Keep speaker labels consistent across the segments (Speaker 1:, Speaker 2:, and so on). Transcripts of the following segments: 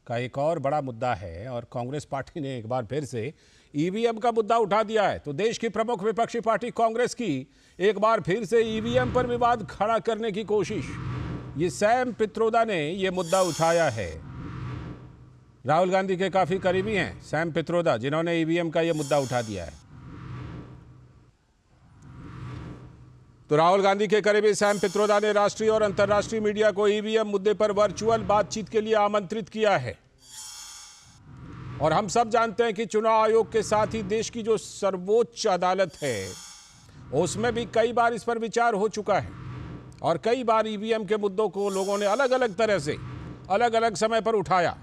Speaker 1: का एक और बड़ा मुद्दा है और कांग्रेस पार्टी ने एक बार फिर से ईवीएम का मुद्दा उठा दिया है। तो देश की प्रमुख विपक्षी पार्टी कांग्रेस की एक बार फिर से ईवीएम पर विवाद खड़ा करने की कोशिश। ये सैम पित्रोदा ने ये मुद्दा उठाया है। राहुल गांधी के काफी करीबी हैं सैम पित्रोदा, जिन्होंने ईवीएम का ये मुद्दा उठा दिया है। तो राहुल गांधी के करीबी सैम पित्रोदा ने राष्ट्रीय और अंतर्राष्ट्रीय मीडिया को ईवीएम मुद्दे पर वर्चुअल बातचीत के लिए आमंत्रित किया है। और हम सब जानते हैं कि चुनाव आयोग के साथ ही देश की जो सर्वोच्च अदालत है उसमें भी कई बार इस पर विचार हो चुका है और कई बार ईवीएम के मुद्दों को लोगों ने अलग अलग तरह से अलग अलग समय पर उठाया।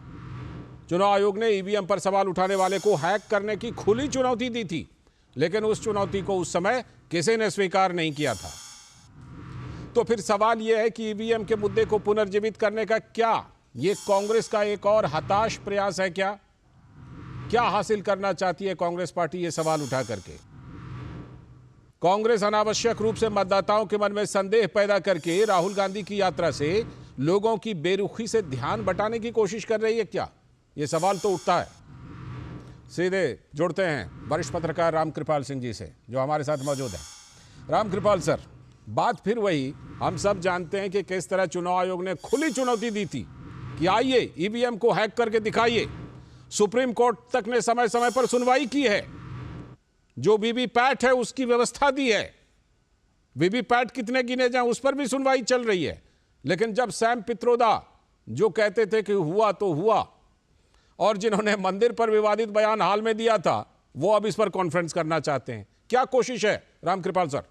Speaker 1: चुनाव आयोग ने ईवीएम पर सवाल उठाने वाले को हैक करने की खुली चुनौती दी थी, लेकिन उस चुनौती को उस समय किसी ने स्वीकार नहीं किया था। तो फिर सवाल यह है कि ईवीएम के मुद्दे को पुनर्जीवित करने का क्या ये कांग्रेस का एक और हताश प्रयास है? क्या हासिल करना चाहती है कांग्रेस पार्टी ये सवाल उठा करके? कांग्रेस अनावश्यक रूप से मतदाताओं के मन में संदेह पैदा करके राहुल गांधी की यात्रा से लोगों की बेरुखी से ध्यान बटाने की कोशिश कर रही है क्या? ये सवाल तो उठता है। सीधे जुड़ते हैं वरिष्ठ पत्रकार रामकृपाल सिंह जी से, जो हमारे साथ मौजूद हैं। रामकृपाल सर, बात फिर वही, हम सब जानते हैं कि किस तरह चुनाव आयोग ने खुली चुनौती दी थी कि आइए ईवीएम को हैक करके दिखाइए। सुप्रीम कोर्ट तक ने समय समय पर सुनवाई की है, जो वीवीपैट है उसकी व्यवस्था दी है। वीवीपैट कितने गिने जाएं उस पर भी सुनवाई चल रही है। लेकिन जब सैम पित्रोदा जो कहते थे कि हुआ तो हुआ, और जिन्होंने मंदिर पर विवादित बयान हाल में दिया था, वो अब इस पर कॉन्फ्रेंस करना चाहते हैं, क्या कोशिश है रामकृपाल सर?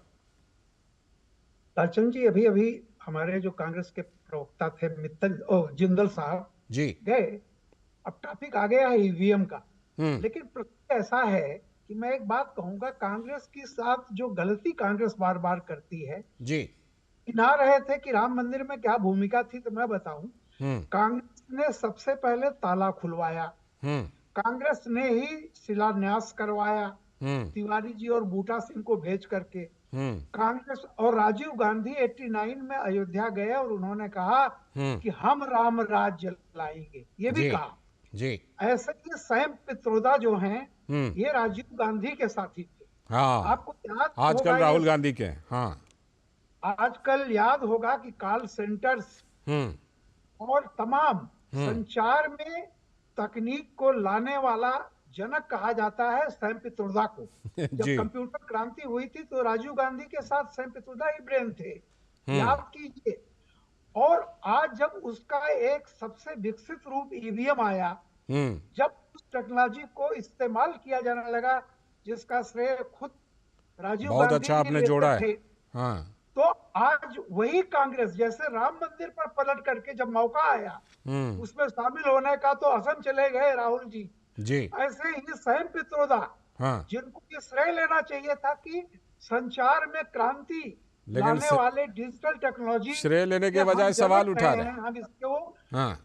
Speaker 2: लालचंद जी, अभी अभी हमारे जो कांग्रेस के प्रवक्ता थे जिंदल साहब
Speaker 1: जी
Speaker 2: गए। अब टॉपिक आ गया है ईवीएम का। लेकिन प्रश्न ऐसा है कि मैं एक बात कहूंगा, कांग्रेस के साथ जो गलती कांग्रेस बार बार करती है
Speaker 1: जी,
Speaker 2: गिना रहे थे कि राम मंदिर में क्या भूमिका थी, तो मैं बताऊं, कांग्रेस ने सबसे पहले ताला खुलवाया, कांग्रेस ने ही शिलान्यास करवाया तिवारी जी और बूटा सिंह को भेज करके। कांग्रेस और राजीव गांधी 89 में अयोध्या गए और उन्होंने कहा कि हम राम राज्य लाएंगे, ये भी कहा
Speaker 1: जी।
Speaker 2: ऐसे ही सैम पित्रोदा जो हैं ये राजीव गांधी के साथी थे।
Speaker 1: हाँ,
Speaker 2: आपको याद
Speaker 1: आजकल राहुल गांधी के। हाँ,
Speaker 2: आजकल याद होगा कि कॉल सेंटर्स और तमाम संचार में तकनीक को लाने वाला जनक कहा जाता है सैम पित्रोदा को। जब कंप्यूटर क्रांति हुई थी तो राजीव गांधी के साथ सैम पित्रोदा ही ब्रेन थे, याद कीजिए। और आज जब उसका एक सबसे विकसित रूप ईवीएम आया, जब उस टेक्नोलॉजी को इस्तेमाल किया जाने लगा, जिसका श्रेय खुद राजीव
Speaker 1: बहुत
Speaker 2: गांधी
Speaker 1: अच्छा आपने जोड़ा है। हाँ।
Speaker 2: तो आज वही कांग्रेस जैसे राम मंदिर पर पलट करके जब मौका आया उसमें शामिल होने का, तो असम चले गए राहुल जी। ऐसे ही सैम पित्रोदा, जिनको ये श्रेय लेना चाहिए था कि संचार में क्रांति लाने वाले डिजिटल टेक्नोलॉजी,
Speaker 1: श्रेय लेने के बजाय सवाल उठा रहे हैं।
Speaker 2: हम इसको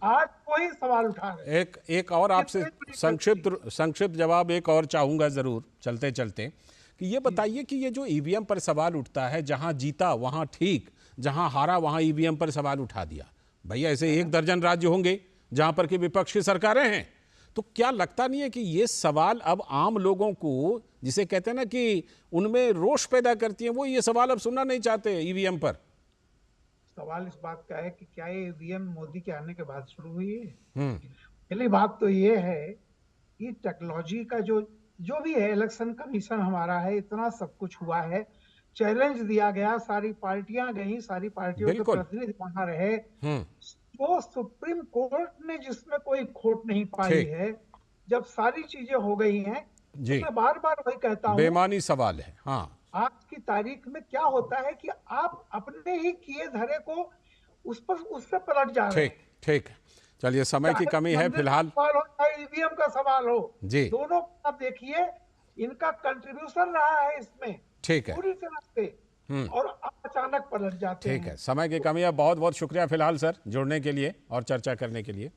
Speaker 2: आज कोई सवाल उठा रहे हैं।
Speaker 1: एक और आपसे संक्षिप्त जवाब एक और चाहूंगा जरूर चलते चलते, कि ये बताइए कि ये जो ईवीएम पर सवाल उठता है, जहां जीता वहां ठीक, जहां हारा वहां ईवीएम पर सवाल उठा दिया। भैया ऐसे 1 दर्जन राज्य होंगे जहां पर की विपक्ष की सरकारें हैं, तो क्या लगता नहीं है कि ये सवाल अब आम लोगों को, जिसे कहते हैं ना कि उनमें रोष पैदा करती है, वो ये सवाल अब सुनना नहीं चाहते ईवीएम पर?
Speaker 2: सवाल इस बात का है कि क्या ये ईवीएम मोदी के आने के बाद शुरू हुई है? पहली बात तो ये है कि टेक्नोलॉजी का जो भी है, इलेक्शन कमीशन हमारा है, इतना सब कुछ हुआ है, चैलेंज दिया गया, सारी पार्टियां गई, सारी पार्टियों के प्रतिनिधि वहां रहे, तो सुप्रीम कोर्ट ने जिसमें कोई खोट नहीं पाई है, जब सारी चीजें हो गई हैं, तो मैं बार बार वही कहता हूं,
Speaker 1: बेमानी सवाल है। हाँ,
Speaker 2: आज की तारीख में क्या होता है कि आप अपने ही किए धरे को उससे पलट जा रहे हैं।
Speaker 1: ठीक, चलिए, समय की कमी है फिलहाल।
Speaker 2: सवाल हो चाहे ईवीएम का सवाल हो
Speaker 1: जी,
Speaker 2: दोनों आप देखिए, इनका कंट्रीब्यूशन रहा है इसमें,
Speaker 1: ठीक है,
Speaker 2: पूरी तरह से, और अचानक पलट जाते हैं।
Speaker 1: ठीक है, समय की कमी है। बहुत बहुत शुक्रिया फिलहाल सर जुड़ने के लिए और चर्चा करने के लिए।